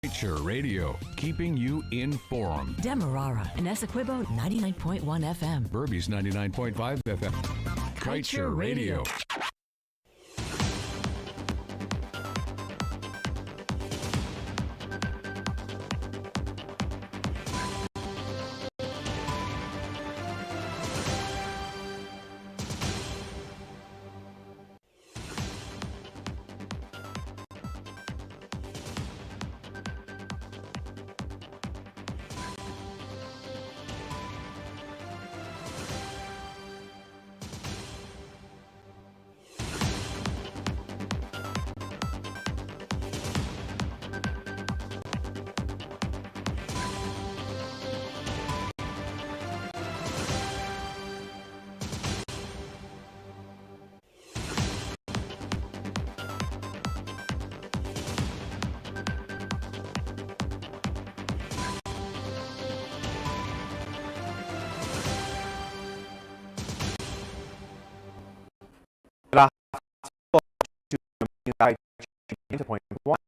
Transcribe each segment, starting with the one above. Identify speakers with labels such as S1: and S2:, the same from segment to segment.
S1: Kaieteur Radio, keeping you informed.
S2: Demerara and Essequibo 99.1 FM.
S1: Burby's 99.5 FM. Kaieteur Radio.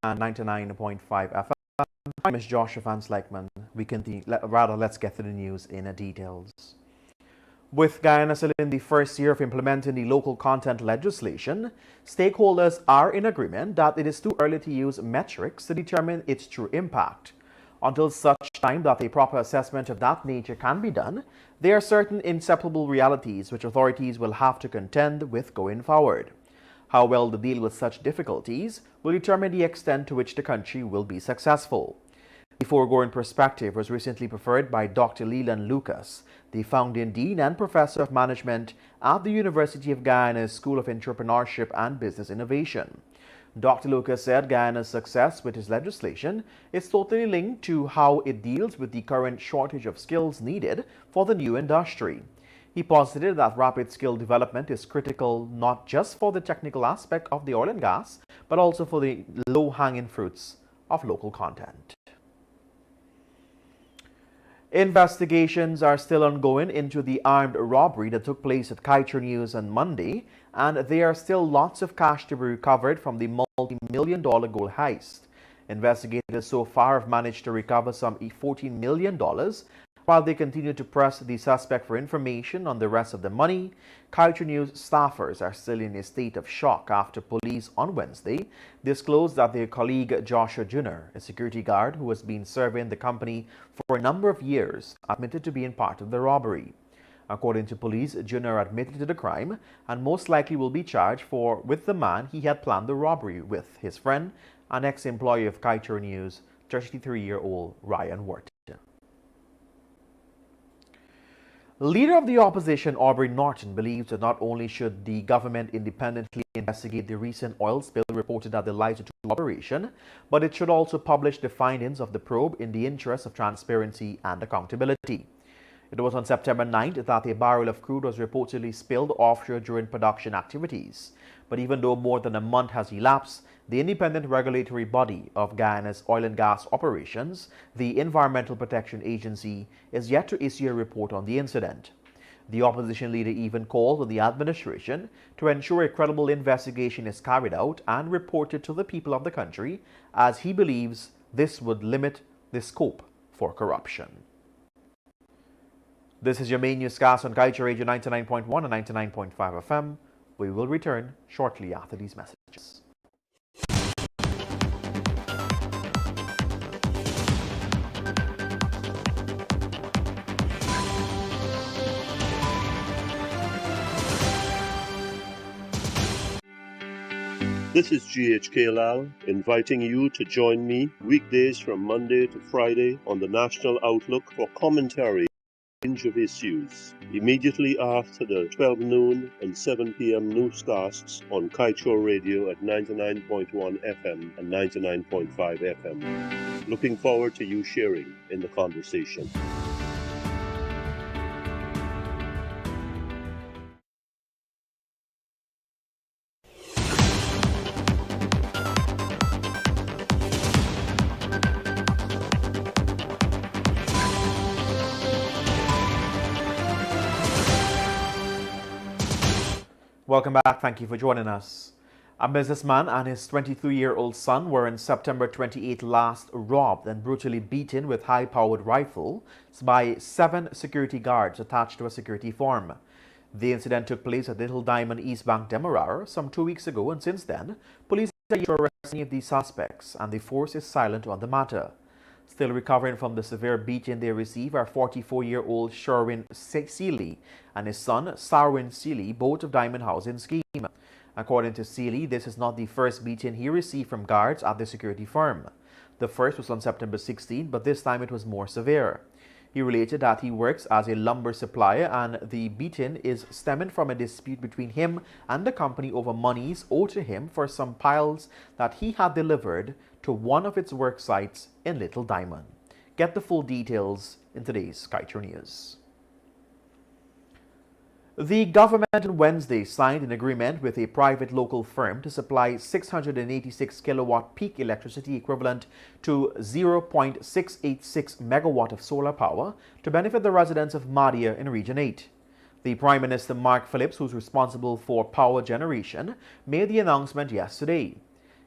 S3: And 99.5 FM. My name is Joshua Van Slykeman. We continue. Let's get to the news in details. With Guyana still in the first year of implementing the local content legislation, stakeholders are in agreement that it is too early to use metrics to determine its true impact. Until such time that a proper assessment of that nature can be done, there are certain inseparable realities which authorities will have to contend with going forward. How well they deal with such difficulties will determine the extent to which the country will be successful. The foregoing perspective was recently preferred by Dr. Leland Lucas, the founding Dean and Professor of Management at the University of Guyana's School of Entrepreneurship and Business Innovation. Dr. Lucas said Guyana's success with his legislation is totally linked to how it deals with the current shortage of skills needed for the new industry. He posited that rapid skill development is critical not just for the technical aspect of the oil and gas, but also for the low-hanging fruits of local content. Investigations are still ongoing into the armed robbery that took place at Kaieteur News on Monday, and there are still lots of cash to be recovered from the multi-million-dollar gold heist. Investigators so far have managed to recover some $14 million. While they continue to press the suspect for information on the rest of the money, Kaieteur News staffers are still in a state of shock after police on Wednesday disclosed that their colleague Joshua Jr., a security guard who has been serving the company for a number of years, admitted to being part of the robbery. According to police, Jr. admitted to the crime and most likely will be charged with the man he had planned the robbery with, his friend and ex-employee of Kaieteur News, 33-year-old Ryan Wharton. Leader of the opposition Aubrey Norton believes that not only should the government independently investigate the recent oil spill reported at the Liza 2 operation, but it should also publish the findings of the probe in the interest of transparency and accountability. It was on September 9th that a barrel of crude was reportedly spilled offshore during production activities. But even though more than a month has elapsed, the independent regulatory body of Guyana's oil and gas operations, the Environmental Protection Agency, is yet to issue a report on the incident. The opposition leader even called on the administration to ensure a credible investigation is carried out and reported to the people of the country, as he believes this would limit the scope for corruption. This is your main newscast on Kaieteur Radio 99.1 and 99.5 FM. We will return shortly after these messages.
S4: This is GHK Lal inviting you to join me weekdays from Monday to Friday on the National Outlook for commentary on a range of issues, immediately after the 12 noon and 7 p.m. newscasts on Kaieteur Radio at 99.1 FM and 99.5 FM. Looking forward to you sharing in the conversation.
S3: Welcome back. Thank you for joining us. A businessman and his 23-year-old son were on September 28 last robbed and brutally beaten with high-powered rifles by 7 security guards attached to a security firm. The incident took place at Little Diamond East Bank, Demerara, some 2 weeks ago, and since then, police are yet to arrest any of the suspects, and the force is silent on the matter. Still recovering from the severe beating they received are 44-year-old Sherwin Seeley and his son Sarwin Seeley, both of Diamond Housing Scheme. According to Seeley, this is not the first beating he received from guards at the security firm. The first was on September 16, but this time it was more severe. He related that he works as a lumber supplier and the beating is stemming from a dispute between him and the company over monies owed to him for some piles that he had delivered to one of its work sites in Little Diamond. Get the full details in today's Kaieteur News. The government on Wednesday signed an agreement with a private local firm to supply 686 kilowatt peak electricity equivalent to 0.686 megawatt of solar power to benefit the residents of Madia in Region 8. The Prime Minister Mark Phillips, who's responsible for power generation, made the announcement yesterday.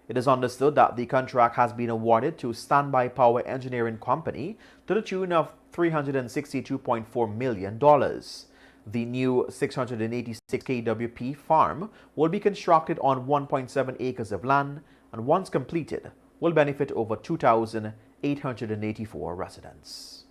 S3: It is understood that the contract has been awarded to Standby Power Engineering Company to the tune of $362.4 million. The new 686 kWp farm will be constructed on 1.7 acres of land and once completed will benefit over 2,884 residents.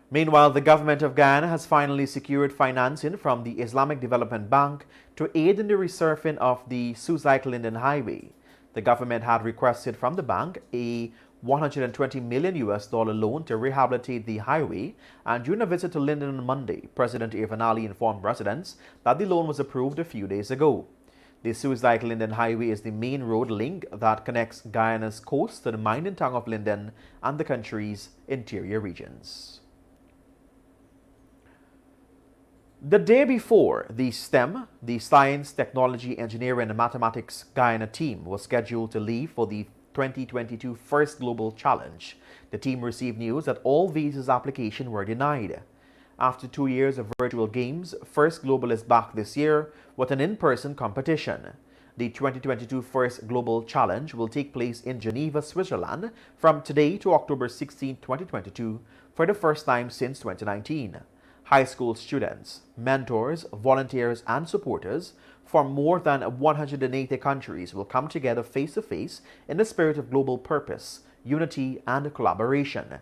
S3: Meanwhile, the government of Guyana has finally secured financing from the Islamic Development Bank to aid in the resurfacing of the Suzaik-Linden Highway. The government had requested from the bank a $120 million loan to rehabilitate the highway, and during a visit to Linden on Monday, President Irvin Ali informed residents that the loan was approved a few days ago. The Suzaik-Linden Highway is the main road link that connects Guyana's coast to the mining town of Linden and the country's interior regions. The day before, the STEM, the Science, Technology, Engineering and Mathematics Guyana team was scheduled to leave for the 2022 First Global Challenge. The team received news that all visas applications were denied. After 2 years of virtual games, First Global is back this year with an in-person competition. The 2022 First Global Challenge will take place in Geneva, Switzerland from today to October 16, 2022 for the first time since 2019. High school students, mentors, volunteers and supporters from more than 180 countries will come together face-to-face in the spirit of global purpose, unity and collaboration.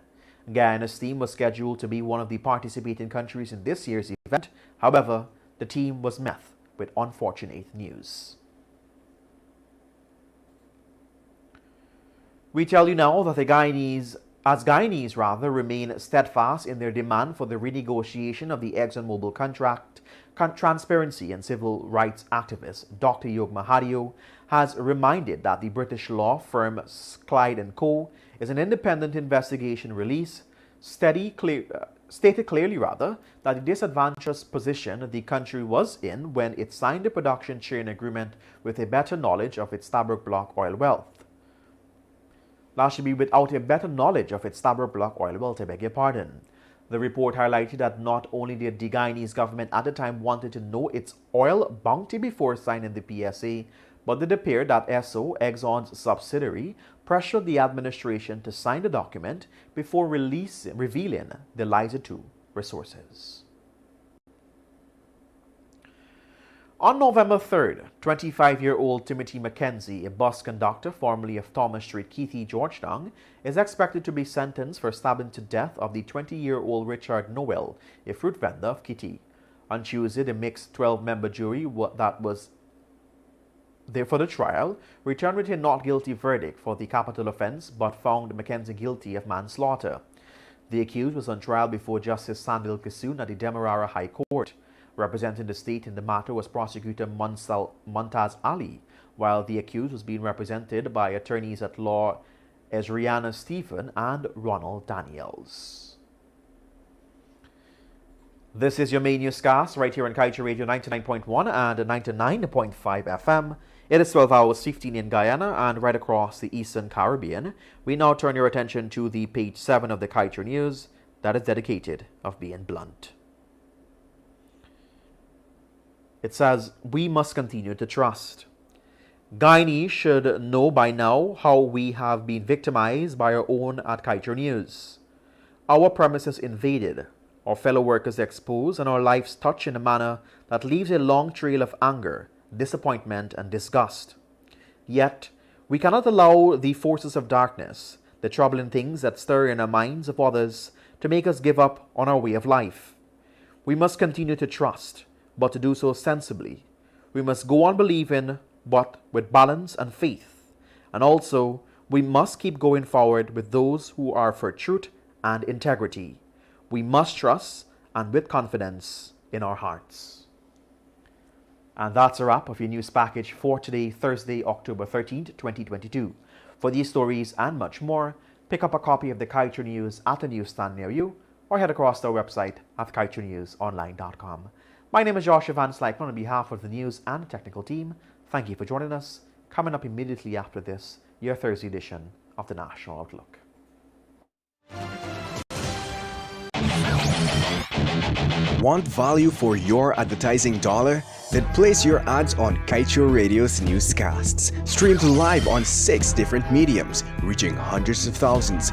S3: Guyana's team was scheduled to be one of the participating countries in this year's event. However, the team was met with unfortunate news. We tell you now that the Guyanese remain steadfast in their demand for the renegotiation of the ExxonMobil contract, transparency and civil rights activist Dr. Yog Mahadio has reminded that the British law firm Clyde & Co. is an independent investigation release, stated clearly that the disadvantageous position the country was in when it signed the production sharing agreement with a better knowledge of its Stabroek Block oil wealth. That should be without a better knowledge of its Stabroek Block oil wealth, I beg your pardon. The report highlighted that not only did the Guyanese government at the time wanted to know its oil bounty before signing the PSA, but it appeared that Esso, Exxon's subsidiary, pressured the administration to sign the document before revealing the Liza 2 resources. On November 3rd, 25-year-old Timothy McKenzie, a bus conductor formerly of Thomas Street, Keithie, Georgetown, is expected to be sentenced for stabbing to death of the 20-year-old Richard Noel, a fruit vendor of Keithie. On Tuesday, the mixed 12-member jury that was there for the trial returned with a not guilty verdict for the capital offense but found McKenzie guilty of manslaughter. The accused was on trial before Justice Sandil Kissoon at the Demerara High Court. Representing the state in the matter was prosecutor Montaz Ali, while the accused was being represented by attorneys at law Ezriana Stephen and Ronald Daniels. This is your main newscast right here on Kaieteur Radio 99.1 and 99.5 FM. It is 12 hours 15 in Guyana and right across the Eastern Caribbean. We now turn your attention to the page 7 of the Kaieteur News that is dedicated of being blunt. It says, we must continue to trust. Guyanese should know by now how we have been victimized by our own at Kaieteur News. Our premises invaded, our fellow workers exposed, and our lives touched in a manner that leaves a long trail of anger, disappointment, and disgust. Yet, we cannot allow the forces of darkness, the troubling things that stir in the minds of others, to make us give up on our way of life. We must continue to trust, but to do so sensibly. We must go on believing, but with balance and faith. And also, we must keep going forward with those who are for truth and integrity. We must trust and with confidence in our hearts. And that's a wrap of your news package for today, Thursday, October 13th, 2022. For these stories and much more, pick up a copy of the Kaieteur News at a newsstand near you, or head across to our website at kaieteurnewsonline.com. My name is Joshua Van Slykeman on behalf of the news and technical team. Thank you for joining us. Coming up immediately after this, your Thursday edition of the National Outlook.
S5: Want value for your advertising dollar? Then place your ads on Kaieteur Radio's newscasts. Streamed live on 6 different mediums, reaching hundreds of thousands.